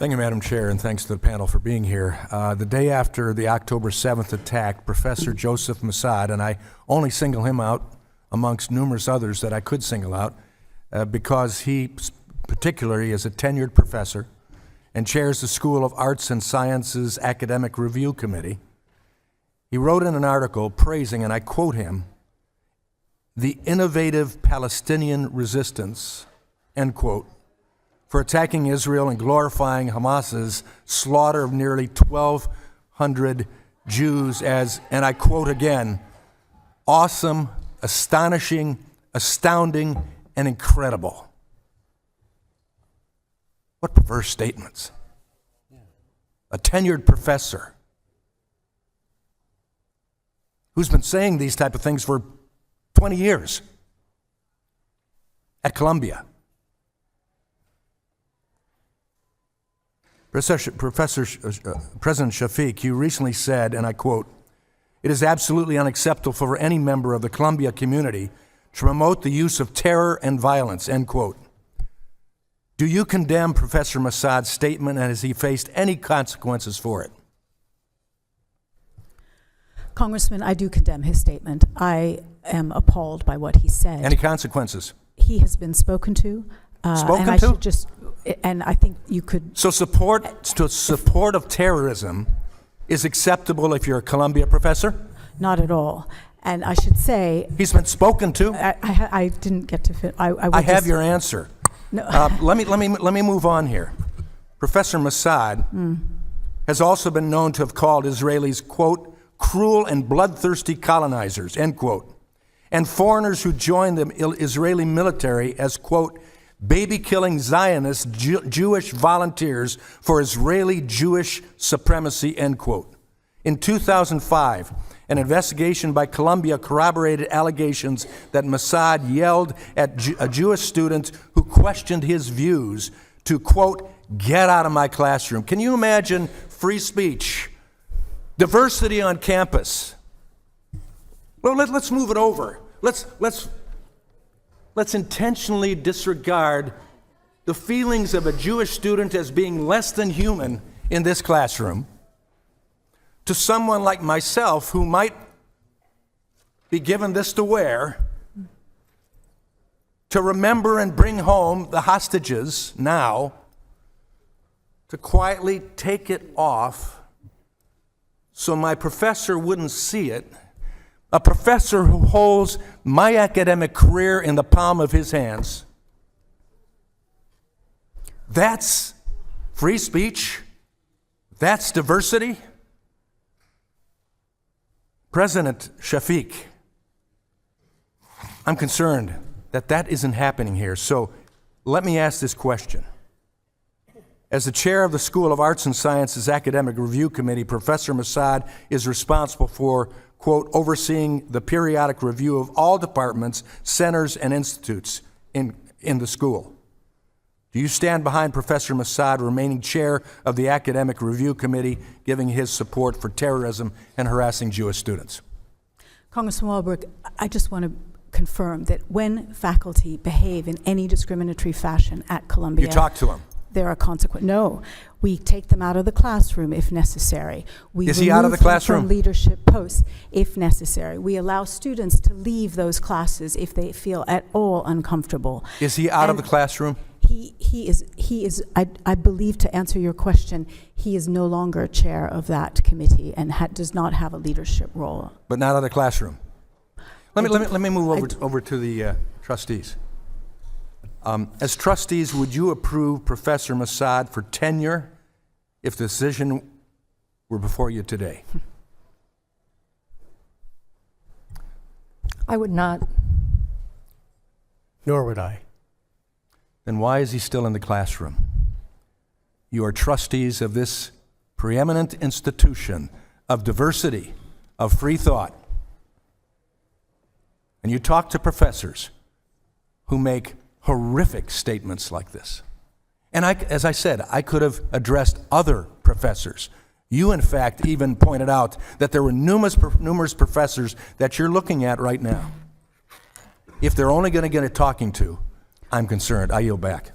Thank you, Madam Chair, and thanks to the panel for being here. The day after the October 7th attack, Professor Joseph Mossad, and I only single him out amongst numerous others that I could single out, because he particularly is a tenured professor and chairs the School of Arts and Sciences Academic Review Committee. He wrote in an article praising, and I quote him, "the innovative Palestinian resistance," end quote, for attacking Israel and glorifying Hamas's slaughter of nearly 1,200 Jews as, and I quote again, "awesome, astonishing, astounding, and incredible." What perverse statements. A tenured professor who's been saying these type of things for 20 years at Columbia. President Shafiq, you recently said, and I quote, "It is absolutely unacceptable for any member of the Columbia community to promote the use of terror and violence," end quote. Do you condemn Professor Mossad's statement, and has he faced any consequences for it? Congressman, I do condemn his statement. I am appalled by what he said. Any consequences? He has been spoken to. Spoken and I to? should just, and I think you could. So support of terrorism is acceptable if you're a Columbia professor? Not at all. And I should say. He's been spoken to. I didn't get to fit. I have your answer. No. Let me move on here. Professor Mossad has also been known to have called Israelis, quote, "cruel and bloodthirsty colonizers," end quote, and foreigners who joined the Israeli military as, quote, "baby-killing Zionist Jewish volunteers for Israeli Jewish supremacy," end quote. In 2005, an investigation by Columbia corroborated allegations that Mossad yelled at a Jewish student who questioned his views to, quote, "get out of my classroom." Can you imagine free speech? Diversity on campus. Well, let's move it over. Let's intentionally disregard the feelings of a Jewish student as being less than human in this classroom to someone like myself who might be given this to wear to remember and bring home the hostages now, to quietly take it off so my professor wouldn't see it, a professor who holds my academic career in the palm of his hands. That's free speech. That's diversity. President Shafiq, I'm concerned that isn't happening here. So let me ask this question. As the chair of the School of Arts and Sciences Academic Review Committee, Professor Mossad is responsible for, quote, overseeing the periodic review of all departments, centers, and institutes in the school. Do you stand behind Professor Mossad remaining chair of the Academic Review Committee, giving his support for terrorism and harassing Jewish students? Congressman Walberg, I just want to confirm that when faculty behave in any discriminatory fashion at Columbia, you talk to them. There are consequences. No, we take them out of the classroom if necessary. Is he out of the classroom? From leadership posts if necessary. We allow students to leave those classes if they feel at all uncomfortable. Is he out of the classroom? He is. I believe, to answer your question, he is no longer chair of that committee and does not have a leadership role. But not out of the classroom. Let me move over to the trustees. As trustees, would you approve Professor Mossad for tenure if the decision were before you today? I would not. Nor would I. Then why is he still in the classroom? You are trustees of this preeminent institution of diversity, of free thought. And you talk to professors who make horrific statements like this. And as I said, I could have addressed other professors. You, in fact, even pointed out that there were numerous professors that you're looking at right now. If they're only going to get a talking to, I'm concerned. I yield back.